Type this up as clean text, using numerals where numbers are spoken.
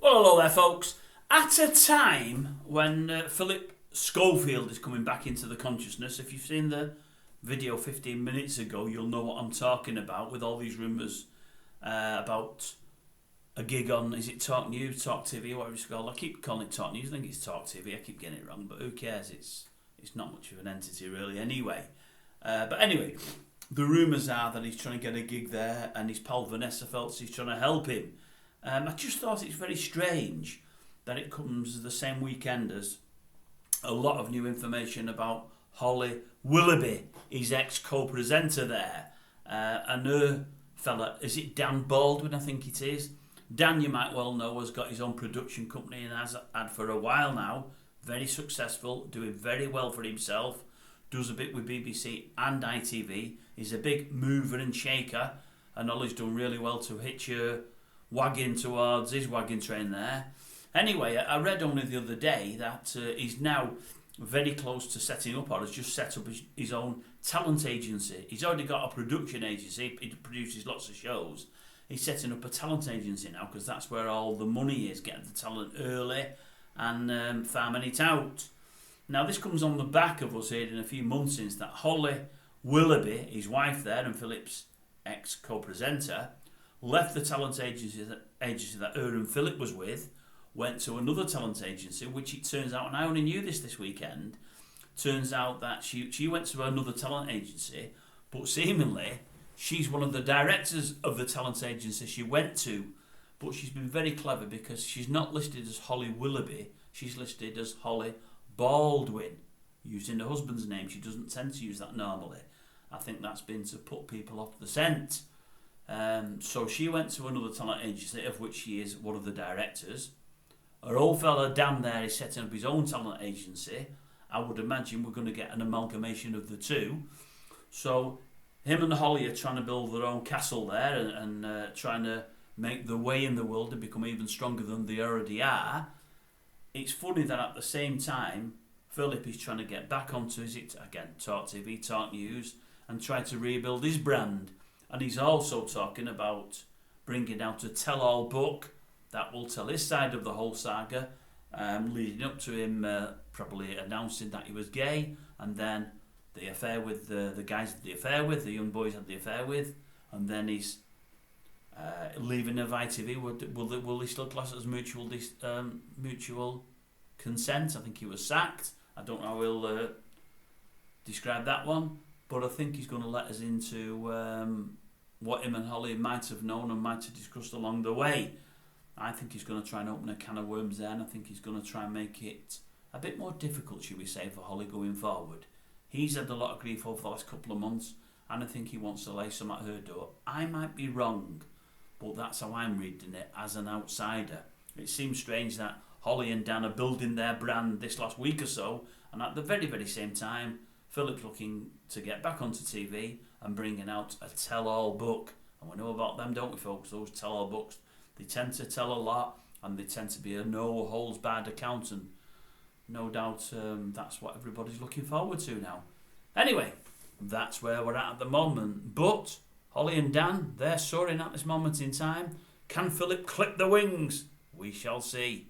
Well, hello there, folks. At a time when Philip Schofield is coming back into the consciousness, if you've seen the video 15 minutes ago, you'll know what I'm talking about with all these rumours about a gig on, is it Talk News, Talk TV, whatever it's called. I keep calling it Talk News, I think it's Talk TV, I keep getting it wrong, but who cares, it's not much of an entity really anyway. But anyway, the rumours are that he's trying to get a gig there and his pal Vanessa felt he's trying to help him. I just thought it's very strange that it comes the same weekend as a lot of new information about Holly Willoughby, his ex-co-presenter there, and her fella, is it Dan Baldwin, I think it is. Dan, you might well know, has got his own production company and has had for a while now. Very successful, doing very well for himself. Does a bit with BBC and ITV. He's a big mover and shaker, and Holly's done really well to hitch her wagging towards his wagon train there. Anyway, I read only the other day that he's now very close to setting up, or has just set up his own talent agency. He's already got a production agency, he produces lots of shows. He's setting up a talent agency now because that's where all the money is, getting the talent early and farming it out. Now this comes on the back of us hearing a few months since that Holly Willoughby, his wife there and Philip's ex-co-presenter, left the talent agency that her and Philip was with, went to another talent agency, which it turns out, and I only knew this weekend, turns out that she went to another talent agency, but seemingly she's one of the directors of the talent agency she went to, but she's been very clever because she's not listed as Holly Willoughby, she's listed as Holly Baldwin, using her husband's name. She doesn't tend to use that normally. I think that's been to put people off the scent. So she went to another talent agency, of which she is one of the directors. Her old fella Dan there is setting up his own talent agency. I would imagine we're going to get an amalgamation of the two. So him and Holly are trying to build their own castle there and trying to make their way in the world and become even stronger than they already are. It's funny that at the same time, Philip is trying to get back onto, is it again, Talk TV, Talk News, and try to rebuild his brand. And he's also talking about bringing out a tell-all book that will tell his side of the whole saga, leading up to him probably announcing that he was gay, and then the affair with the guys had the affair with, the young boys had the affair with, and then he's leaving of ITV. Will he still class it as mutual consent? I think he was sacked. I don't know how he'll describe that one. But I think he's going to let us into what him and Holly might have known and might have discussed along the way. I think he's going to try and open a can of worms there, and I think he's going to try and make it a bit more difficult, should we say, for Holly going forward. He's had a lot of grief over the last couple of months, and I think he wants to lay some at her door. I might be wrong, but that's how I'm reading it as an outsider. It seems strange that Holly and Dan are building their brand this last week or so, and at the very, very same time, Philip's looking to get back onto TV and bringing out a tell-all book. And we know about them, don't we, folks? Those tell-all books, they tend to tell a lot and they tend to be a no-holds-barred account, and no doubt that's what everybody's looking forward to now. Anyway, that's where we're at the moment. But Holly and Dan, they're soaring at this moment in time. Can Philip clip the wings? We shall see.